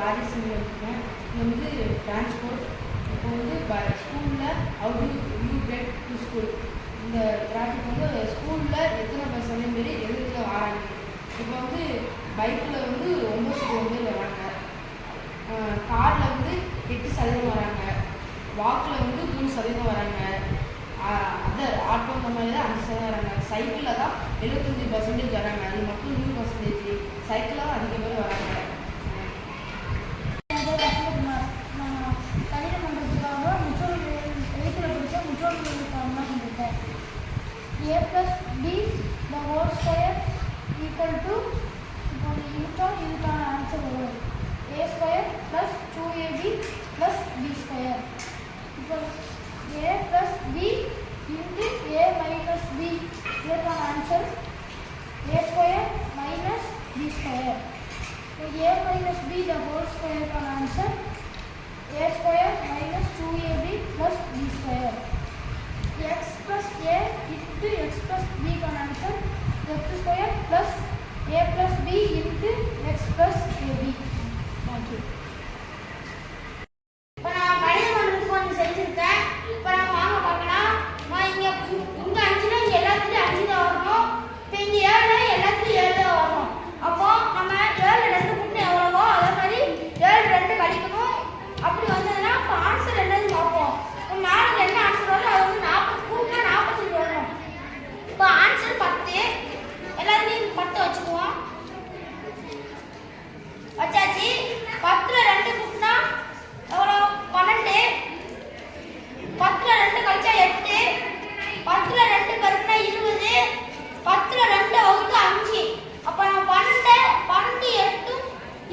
Project செஞ்சு வச்சுருக்கேன். இது வந்து டிரான்ஸ்போர்ட். இப்போ வந்து ஸ்கூலில் how do you get to school. இந்த ப்ராஜெக்ட் வந்து ஸ்கூலில் எத்தனை பஸ் அதே மாரி எது எதில் வராங்க. இப்போ வந்து பைக்கில் வந்து 9% பேர் வராங்க, காரில் வந்து 8% வராங்க, வாக்கில் வந்து 3% வராங்க, அதர் ஆட்டோ இந்த மாதிரி தான் 5% வராங்க, சைக்கிளில் தான் 75% வராங்க, அது மட்டும் 100%. சைக்கிளில் தான் அதிக பேர் வராங்க. A plus B the whole square equal to இதுக்கான ஆன்சர் வரும் A square plus 2AB plus B square. இப்போ A plus B into A minus B இதுக்கான answer A square minus B square. A minus B the whole square கான answer A square minus 2AB plus B square. X plus A into X plus B का answer X square plus A plus B into X plus AB. Thank you. இப்போ நான் கணிதம் பண்ணுறதுக்கு ஒன்று செஞ்சுருக்கேன். இப்போ நம்ம வாங்க பார்க்கலாம். இங்கே 5னா இங்கே எல்லாத்துலேயும் 5 தான் வரணும். இப்போ இங்கே 7னா எல்லாத்துலேயும் 7 தான் வரணும். அப்போ நம்ம 7 2 கூட்டினா எவ்வளவோ அதே மாதிரி 7 2 கழிக்கணும். அப்படி வந்ததுன்னா இப்போ ஆன்சர் என்னன்னு பார்ப்போம். இப்போ மேலே என்ன ஆன்சர் வரும் அது வந்து 40 கூட்டினா 45 வரணும். இப்போ ஆன்சர் 10. எல்லாத்துலேயும் 10 வச்சுக்குவோம். வச்சாச்சு. 10ல் 2 கூட்டினா எவ்வளோ 12. 10ல் 2 கழிச்சா 8. 10ல் 2 பெருக்கினா 20. 10ல் 2 வகுத்து 5. அப்போ நம்ம 12 8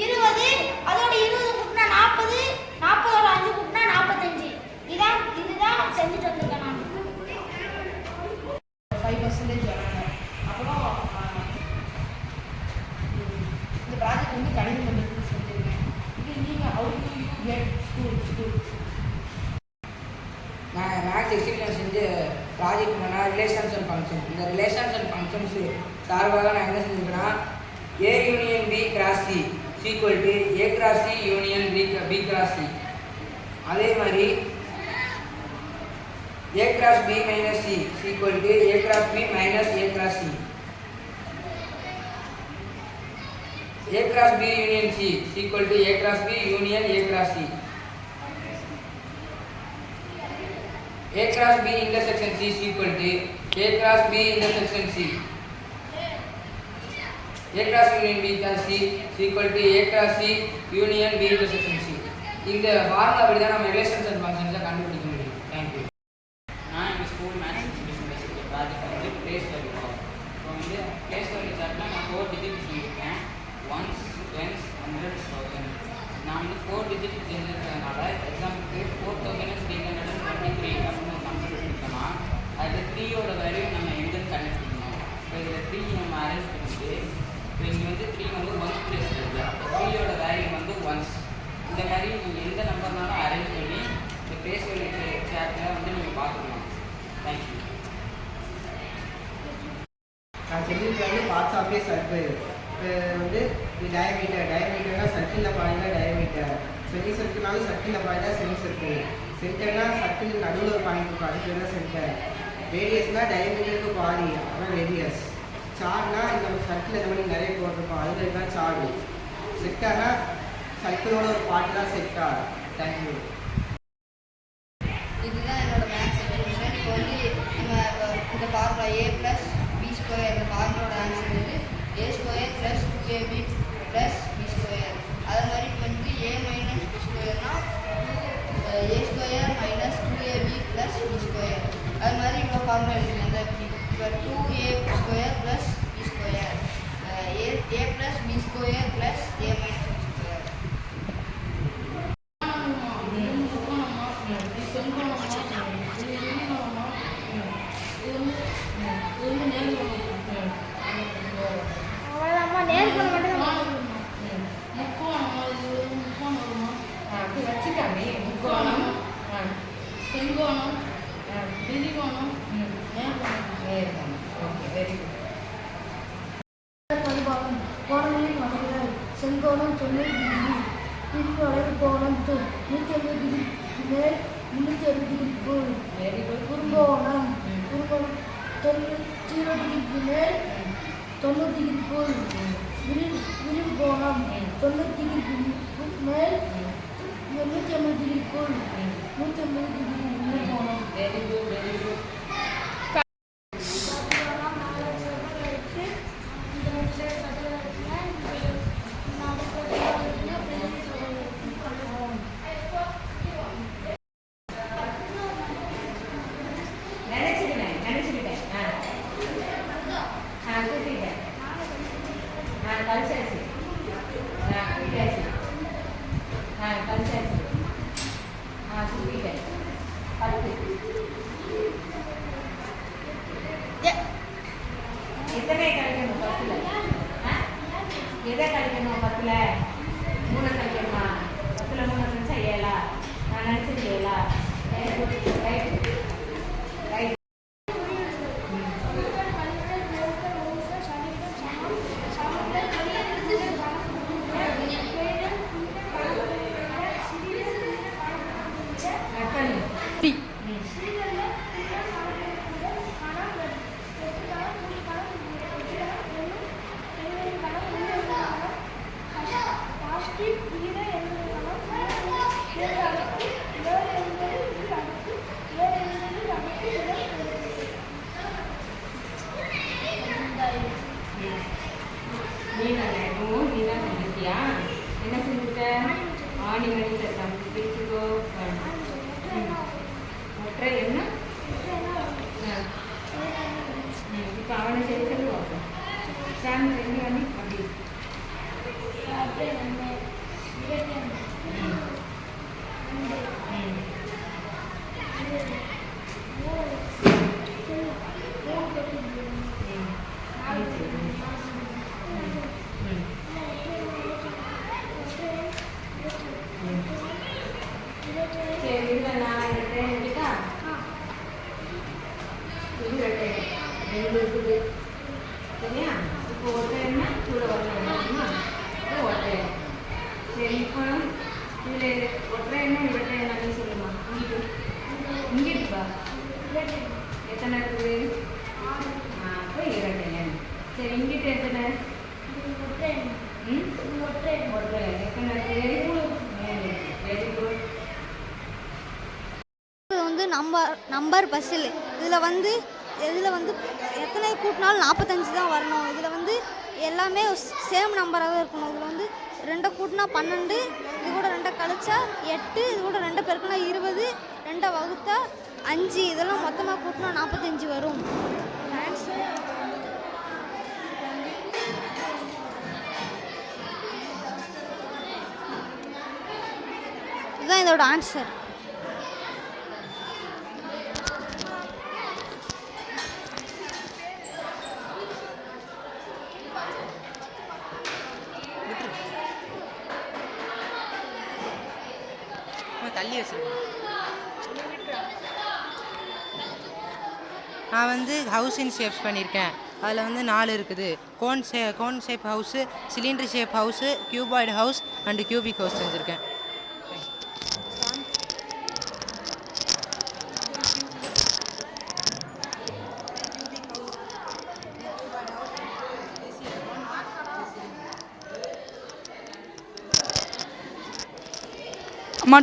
20. அதோட 20 கூட்டினா 40. 40ஓட 5 கூட்டினா 45. இதுதான் செஞ்சுட்டு வந்திருக்கேன் நான். 5% வராங்க. அப்புறம் இந்த ப்ராஜெக்ட் வந்து கணிதம் பண்ணுறதுக்கு செஞ்சுருக்கேன். இது நீங்கள் how do you get school. நான் மேக்ஸ் எக்ஸிபிஷன் செஞ்சு ப்ராஜெக்ட் பண்ணால் ரிலேஷன்ஸ் அண்ட் ஃபங்க்ஷன். இந்த ரிலேஷன்ஸ் அண்ட் ஃபங்க்ஷன்ஸ் சார்பாக நான் என்ன செஞ்சுருக்கேன்னா A union B cross C equal to A cross C union B cross C. அதே மாதிரி A cross B minus C equal to A cross B minus A cross C. A cross B union C equal to A cross B union A cross C. A cross B intersection C equal to A cross B intersection C. A cross union B cross C equal to A cross C union B intersection C. இந்த formula படி தான் நம்ம relations and ஃபங்க்ஷன்ஸை கண்டுபிடிக்க முடியும். Thank you. நான் எங்கள் school maths exhibition பேசியிருக்கேன். Project வந்து ப்ளேஸ் வேல்யூ. இப்போ வந்து ப்ளேஸ் வேல்யூ சார்ட்னா நான் 4 டிஜிட் செஞ்சுருக்கேன். 1s 10s 100s 1000. நான் வந்து 4 டிஜிட் செஞ்சுருக்கிறதுனால எக்ஸாம்பிளுக்கு 4323 அப்படின்னு ஒரு நம்பர் எடுத்துக்கோன்னா அதில் 3யோட வேல்யூ நம்ம எங்கேருந்து கனெக்ட் பண்ணணும். இப்போ இதில் 3 நம்ம அரேஞ்ச் பண்ணிட்டு இப்போ இங்கே வந்து 3 வந்து 1s பிளேஸ் இருக்குது. 3யோட வேல்யூ வந்து 1s. இந்த மாதிரி நீங்கள் எந்த நம்பர்னாலும் அரேஞ்ச் பண்ணி இந்த ப்ளேஸ் வேல்யூ சார்ட்டில் வந்து நீங்கள் பார்த்துக்கலாம். தேங்க்யூ. நான் செஞ்சுருக்க வந்து பார்ட்ஸ் ஆஃப் ஏ சர்க்கிள். இப்போ வந்து இது டயமீட்டர்னா சர்க்கிளில் பாருங்க டயமீட்டர். செமி சர்க்கிள்னாலும் சர்க்கிளில் பாருங்க செமி சர்க்கிள். சென்டர்னா சர்க்கிள் நடுவில் ஒரு பாயிண்ட் இருக்கும், அதுக்கு பேர் தான் சென்டர். ரேடியஸ்னா டயமீட்டருக்கு பாதி, அதான் ரேடியஸ். சார்ட்னா இந்த சர்க்கிள் இந்த மாதிரி நிறைய போட்டிருக்கோம், அதில் தான் சார்டு. செக்டார்னா சர்க்கிளோட ஒரு பாட்டு தான் செக்டார். தேங்க்யூ. இதுதான் என்னோட மேக்ஸ் எக்ஸிபிஷன். இப்போ வந்து நம்ம இந்த ஃபார்முலா A + B ஸ்கொயர், இந்த ஃபார்முலோட ஆன்சர் வந்து A square + 2AB + B square. அதே மாதிரி இப்போ வந்து A - B ஸ்கொயர்னா A square - 2AB + B square. அது மாதிரி இப்போ ஃபார்முலா இருக்குது. இந்த இப்போ 2A square + B square, A + B square + A - B square. அவ்வளோதாம்மா, நேர்கோணம் மட்டும் தான் முக்கோணம், செங்கோணம், விரிகோணம், நேர்கோணம். Okay, very good. பரிபாகம் கோணங்களின் வகைகள் செங்கோணம் 90 டிகிரி, விரிவடைவு கோணம் 180 டிகிரிக்கு மேல் 360 டிகிரிக்குள். குறுங்கோணம் 0 டிகிரிக்கு மேல் 90 டிகிரிக்குள். விரிவு கோணம் 90 டிகிரிக்கு மேல் 180 டிகிரிக்குள். 180 டிகிரி விரிவு கோணம். Very good. நினைச்சுக்கிட்டேன் கூட்டிட்டேன் கழிச்சாச்சு கூட்டியாச்சு கழிச்சாச்சு கூட்டிட்டேன் 10. எத்தனை கழிக்கணும் 10ல்? எதை கழிக்கணும் 10ல்? 3 கழிக்கணுமா? 10ல் 3 கழிச்சா 7. நான் நினச்சது 7. ரைட். நீதான் செஞ்சிருக்கியா? என்ன செஞ்சுட்ட? ஆணிமணி சட்டம் பிரிச்சுக்கோ. ஒற்றை என்ன? இப்போ அவனை சரி சொல்லி பார்ப்போம். சாமி 2 அணி அப்படி. சரி இதில் நான் ரெட்டேன் இருக்கா? இது ரெட்டை 2 இருக்குது சரியா? இப்போ ஒட்டைன்னா கூட வரணுமா? இது ஒட்டை. சரி இப்போ இதில் ஒற்றை என்ன இரட்டை என்னன்னு சொல்லுமா? இங்கிட்டு பா. எத்தனை இருக்குது? அப்போ இரட்டை. சரி இங்கிட்டு எத்தனை? ஒற்றை எத்தனை இருக்குது? 3. Very good. இது வந்து நம்பர் பஸ்ஸில் இதில் வந்து எத்தனை கூட்டினாலும் 45 தான் வரணும். இதில் வந்து எல்லாமே சேம் நம்பராகவே இருக்கணும். இதில் வந்து 2 கூட்டினா 12, இது கூட 2 கழிச்சா 8, இது கூட 2 பெருக்கினா 20, 2 வகுத்தா 5, இதெல்லாம் மொத்தமாக கூட்டினா 45 வரும். இதுதான் இதோட ஆன்சர். தள்ளி வச்சிருக்கேன். நான் வந்து ஹவுஸ் இன் ஷேப்ஸ் பண்ணியிருக்கேன். அதில் வந்து 4 இருக்குது. Cone shape house, cylinder shape house, cuboid house and cubic house செஞ்சுருக்கேன்.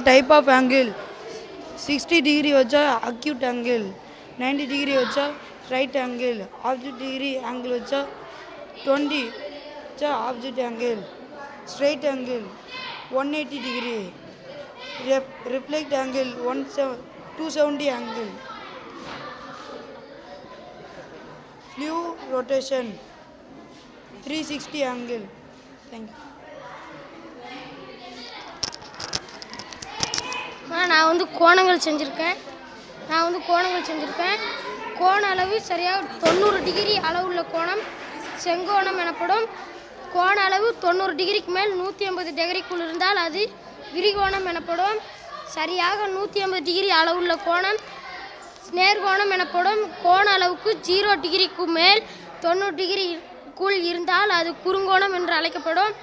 टाइप ऑफ एंगल 60 डिग्री वच्चा अक्यूट एंगल, 90 डिग्री वच्चा राइट एंगल, ऑब्जेक्ट डिग्री एंगल वच्चा 20 वच्चा ऑब्जेक्ट angle, straight angle 180 degree, reflex angle 270 angle, full rotation 360 angle. Thank you. நான் வந்து கோணங்கள் செஞ்சுருக்கேன். கோண அளவு சரியாக 90 டிகிரி அளவுள்ள கோணம் செங்கோணம் எனப்படும். கோண அளவு 90 டிகிரிக்கு மேல் 180 டிகிரிக்குள் இருந்தால் அது விரிகோணம் எனப்படும். சரியாக 180 டிகிரி அளவுள்ள கோணம் நேர்கோணம் எனப்படும். கோண அளவுக்கு 0 டிகிரிக்கு மேல் 90 டிகிரிக்குள் இருந்தால் அது குறுங்கோணம் என்று அழைக்கப்படும்.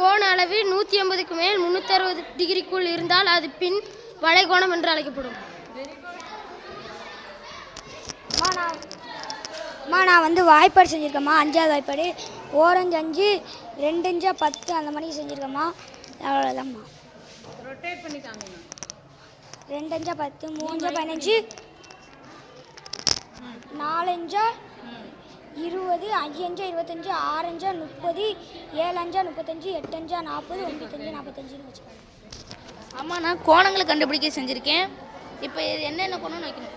கோண அளவு 180க்கு மேல் 360 டிகிரிக்குள் இருந்தால் அது பின் வளைகோணம் என்று அழைக்கப்படும். நான் வந்து வாய்ப்பாடு செஞ்சுருக்கேம்மா. 5வது வாய்ப்பாடு ஓரஞ்சு 5 2 5 10 அந்த மாதிரி செஞ்சுருக்கேம்மா. அவ்வளோதாம்மா. ரொட்டேட் பண்ணி காமிங்க. 2 5 10 3 15 4 5 20 5 5 25 6 5 30 7 5 35 8 5 40 9 5 45 வச்சுக்கோங்க. அம்மா நான் கோணங்களை கண்டுபிடிக்க செஞ்சுருக்கேன். இப்போ என்னென்ன கோணம் வைக்கணும்?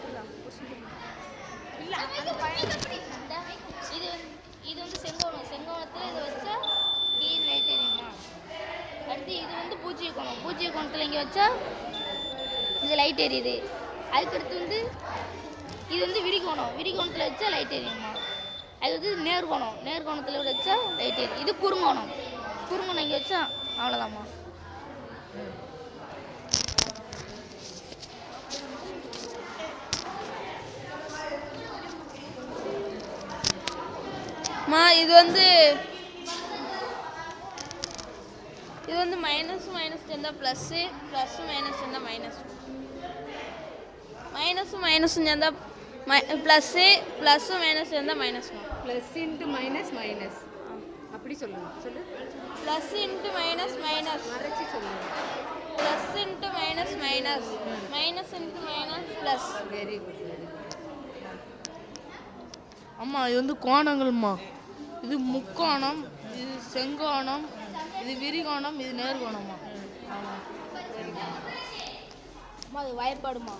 இது வந்து செங்கோணம். செங்கோணத்தில் இதை வச்சா டி லைட் எரியுமா? அடுத்து இது வந்து பூஜ்ஜிய கோணம். பூஜ்ஜிய கோணத்தில் இங்கே வச்சா இது லைட் எரியுது. அதுக்கடுத்து வந்து இது வந்து விரிகோணம். விரிகோணத்தில் வச்சா லைட் எரியுமா? அது வந்து நேர்கோணம். நேர்கோணத்தில் வச்சா லைட் எரியும். இது குறுங்கோணம். குறுங்கோணம் இங்கே வச்சா அவ்வளோதாம்மா. இது வந்து மைனஸ் மைனஸ் சேர்ந்தால் ப்ளஸ்ஸு, ப்ளஸ்ஸு மைனஸ் சேர்ந்தால் மைனஸ், மைனஸு மைனஸ் சேர்ந்தால் ப்ளஸ்ஸு, ப்ளஸ்ஸு மைனஸ் சேர்ந்தால் மைனஸ்மா. ப்ளஸ் இன்ட்டு மைனஸ் மைனஸ் அப்படி சொல்லுங்கள். சொல்லு. ப்ளஸ் இன்ட்டு மைனஸ் மைனஸ் மறைச்சி சொல்லுங்கள். Plus into minus minus, minus into minus plus. Very good, very good. அம்மா இது வந்து கோணங்கள்மா. இது முக்கோணம், இது செங்கோணம், இது விரிகோணம், இது நேர்கோணமா. அம்மா அது வாய்ப்பாடுமா.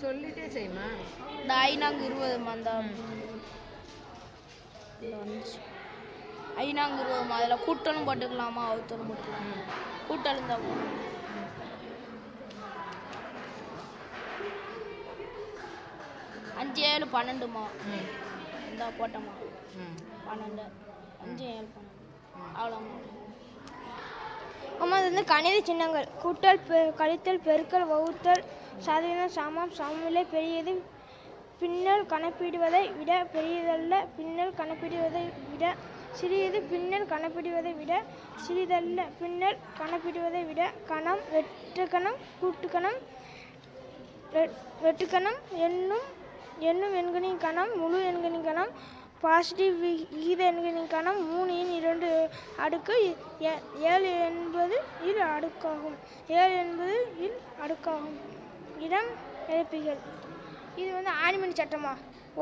சொல்லிட்டே செய்யுமா. இந்த 5 20 அந்த 5 20 அதில் கூட்டலும் போட்டுக்கலாமா, அவுத்தலும் போட்டுக்கலாமா? கூட்டல் இருந்தால் 5 7 12மா. இந்த போட்டோமா 12 5 7 12 அவ்வளோம்மா. அம்மா இது வந்து கணித சின்னங்கள். கூட்டல், கழித்தல், பெருக்கல், வகுத்தல், சதவீதம், சமம், சமநிலை, பெரியது பின்னல் கணக்கிடுவதை விட பெரியதல்ல, பின்னல் கணக்கிடுவதை விட சிறியது, பின்னல் கணக்கிடுவதை விட சிறிதல்ல, பின்னல் கணக்கிடுவதை விட, கணம், வெட்டுக்கணம், கூட்டுக்கணம், வெட்டுக்கணம், எண்ணும் எண்களின் கணம், முழு எண்களின் கணம், பாசிட்டிவ் விகித எண்களின் கணம், 3 அடுக்கு 7 என்பது இல் அடுக்காகும். 7 என்பது இல் அடுக்காகும். இடம் எழுப்பிகள். இது வந்து ஆணிமணி சட்டமா.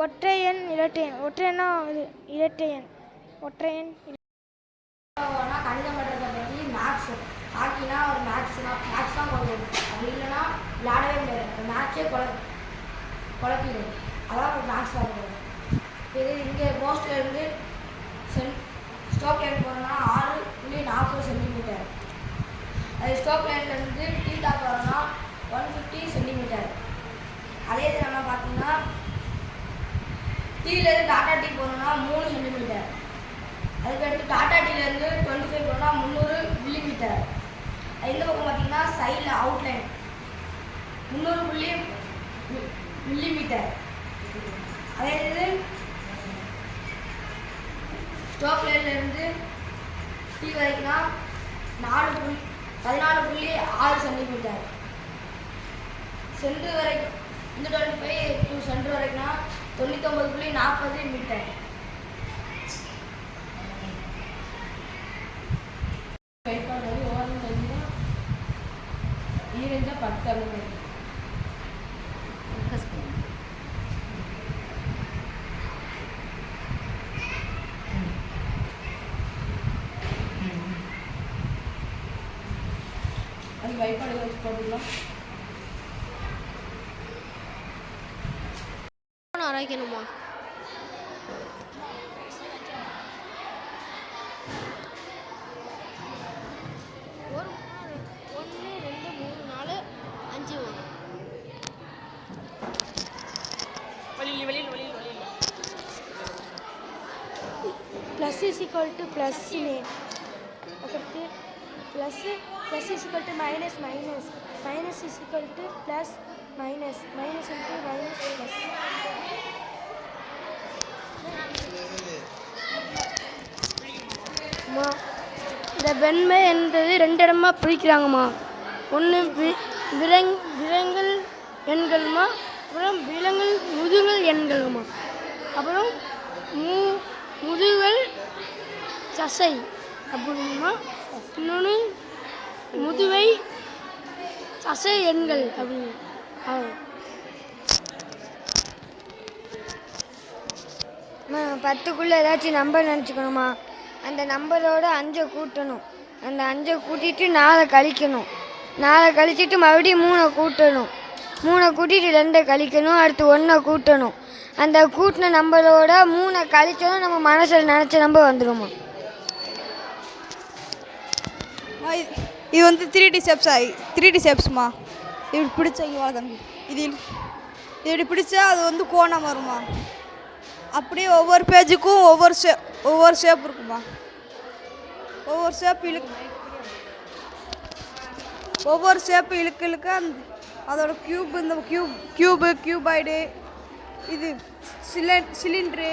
ஒற்றையன் இரட்டையன். ஒற்றையனா இது இரட்டையன். ஒற்றையன் கணிதம் பண்ணுறதை பற்றி மேக்ஸ் ஹாக்கினா ஒரு மேக்ஸ் தான் போடுறது. அப்படி இல்லைன்னா விளையாடவே முடியாது. மேட்சே குழப்பிடும். அதான் ஒரு மேக்ஸ் விளையாடுறது. இது இங்கே போஸ்டில் இருந்து ஸ்டோக் லைன் போகிறோன்னா 6.40 சென்டிமீட்டர். அது ஸ்டோக் லைன்லேருந்து டீட்டா போகிறோன்னா 150 சென்டிமீட்டர். அதே இது நம்ம பார்த்தீங்கன்னா டீலேருந்து டாட்டா டீ போகிறோன்னா 3 சென்டிமீட்டர். அதுக்கடுத்து டாட்டா டீலேருந்து 25 போகிறோன்னா 300 மில்லிமீட்டர். இந்த பக்கம் பார்த்தீங்கன்னா சைடில் அவுட்லைன் 300 மில்லிமீட்டர். அதே இது ஸ்டோக் லைன்லேருந்து டீ வரைக்கும்னா 14.6 சென்டிமீட்டர். சென்டர் வரைக்கும் இந்த 25 டு சென்டர் வரைக்கும்னா 99.40 மீட்டர். கைப்பாடு ஓரம் தெரிஞ்சா ஈரஞ்சா 10 அளவு. அது வைப்பாடு வச்சு போட்டுக்கலாம். அரைக்கணுமா. ஒரு 1 2 3 4 5 வெளியில் plus is equal to plus name. அடுத்து plus is equal to minus minus is equal to plus minus into minus plus. இந்த வெண்மை என்பது 2 இடமா பிரிக்கிறாங்கம்மா. ஒன்று விலங்கல் எண்கள்மா, அப்புறம் முதுகல் எண்கள்மா, அப்புறம் முதுகல் சசை அப்படிங்கம்மா. இன்னொன்று முதுவை சசை எண்கள் அப்படின்னு. பத்துக்குள்ளே ஏதாச்சும் நம்பர் நினச்சிக்கணுமா? அந்த நம்பரோட 5 கூட்டணும். அந்த 5 கூட்டிட்டு 4 கழிக்கணும். 4 கழிச்சிட்டு மறுபடியும் 3 கூட்டணும். 3 கூட்டிட்டு 2 கழிக்கணும். அடுத்து 1 கூட்டணும். அந்த கூட்டின நம்பரோட 3 கழிச்சோன்னா நம்ம மனசில் நினச்ச நம்பர் வந்துடுமா? இது வந்து 3D ஷேப்ஸ்மா. இப்படி பிடிச்சா இங்கே வர தம்பி. இது இப்படி பிடிச்சா அது வந்து கோணம் வருமா? அப்படியே ஒவ்வொரு பேஜுக்கும் ஒவ்வொரு ஷேப் இருக்குமா? ஒவ்வொரு ஷேப் இழுக்க அதோட கியூப், இந்த கியூபாய்டு, இது சிலிண்ட்ரு,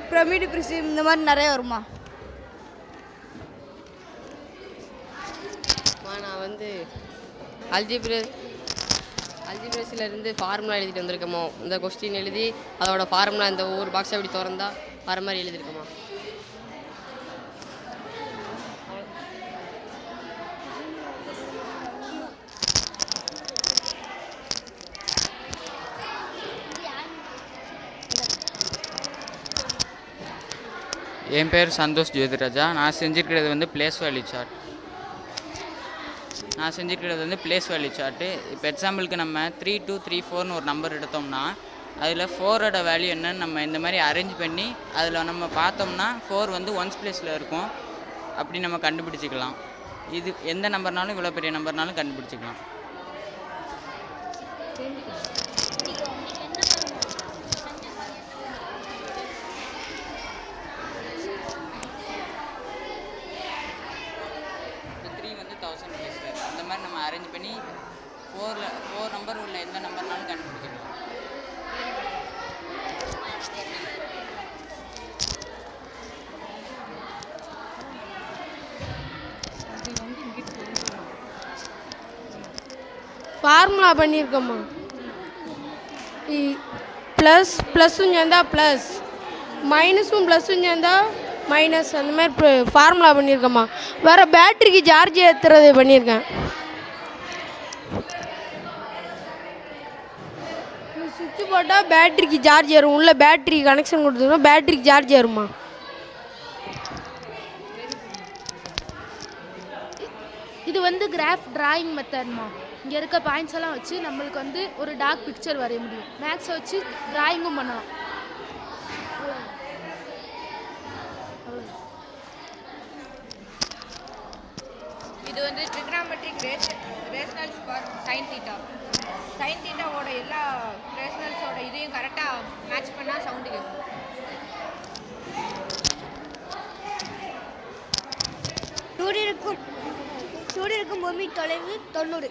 பிரமிடு பிரிசிம், இந்த மாதிரி நிறைய வருமா? நான் வந்து அல்ஜிப்ரஸிலேருந்து ஃபார்முலா எழுதிட்டு வந்திருக்கோமோ. இந்த கொஸ்டின் எழுதி அதோட ஃபார்முலா இந்த ஒவ்வொரு பாக்ஸை அப்படி திறந்தா வர மாதிரி எழுதியிருக்கோமா. என் பேர் சந்தோஷ் ஜோதிராஜா. நான் செஞ்சுருக்கிறது வந்து பிளேஸ் வேல்யூ சார்ட். இப்போ எக்ஸாம்பிளுக்கு நம்ம 3, 2, 3, 4ன்னு ஒரு நம்பர் எடுத்தோம்னா அதில் 4ஓட வேல்யூ என்னன்னு நம்ம இந்த மாதிரி அரேஞ்ச் பண்ணி அதில் நம்ம பார்த்தோம்னா 4 வந்து ஒன்ஸ் பிளேஸில் இருக்கும். அப்படி நம்ம கண்டுபிடிச்சிக்கலாம். இது எந்த நம்பர்னாலும் இவ்வளோ பெரிய நம்பர்னாலும் கண்டுபிடிச்சிக்கலாம். இந்த மாதிரி நம்ம அரேஞ்ச் பண்ணி 4 நம்பர் உள்ள எந்த நம்பர்னாலும் கண்டுபிடிச்சிக்கலாம். ஃபார்முலா பண்ணியிருக்கோம்மா. ப்ளஸ்ஸும் சேர்ந்தா ப்ளஸ், மைனஸும் ப்ளஸ்ஸும் சேர்ந்தா மைனஸ், அந்த மாதிரி ஃபார்முலா பண்ணியிருக்கேம்மா. வேறு பேட்ரிக்கு சார்ஜ் ஏற்றுறது பண்ணியிருக்கேன். சுவிட்சு போட்டால் பேட்ரிக்கு சார்ஜ் ஏறும். உள்ள பேட்ரி கனெக்ஷன் கொடுத்தோம்னா பேட்ரிக்கு சார்ஜ் ஏறும்மா. இது வந்து கிராஃப் டிராயிங் மெத்தட்மா. இங்கே இருக்க பாயிண்ட்ஸ் எல்லாம் வச்சு நம்மளுக்கு வந்து ஒரு டார்க் பிக்சர் வரைய முடியும். மேக்ஸை வச்சு டிராயிங்கும் பண்ணலாம். இது வந்து trigonometric rationals for sine theta. Sine தீட்டாவோட எல்லா ரேஷனல்ஸோட இதையும் கரெக்டாக மேட்ச் பண்ணால் சவுண்டு கேட்கும். சூரியனுக்கும் பூமி தொலைவு 90.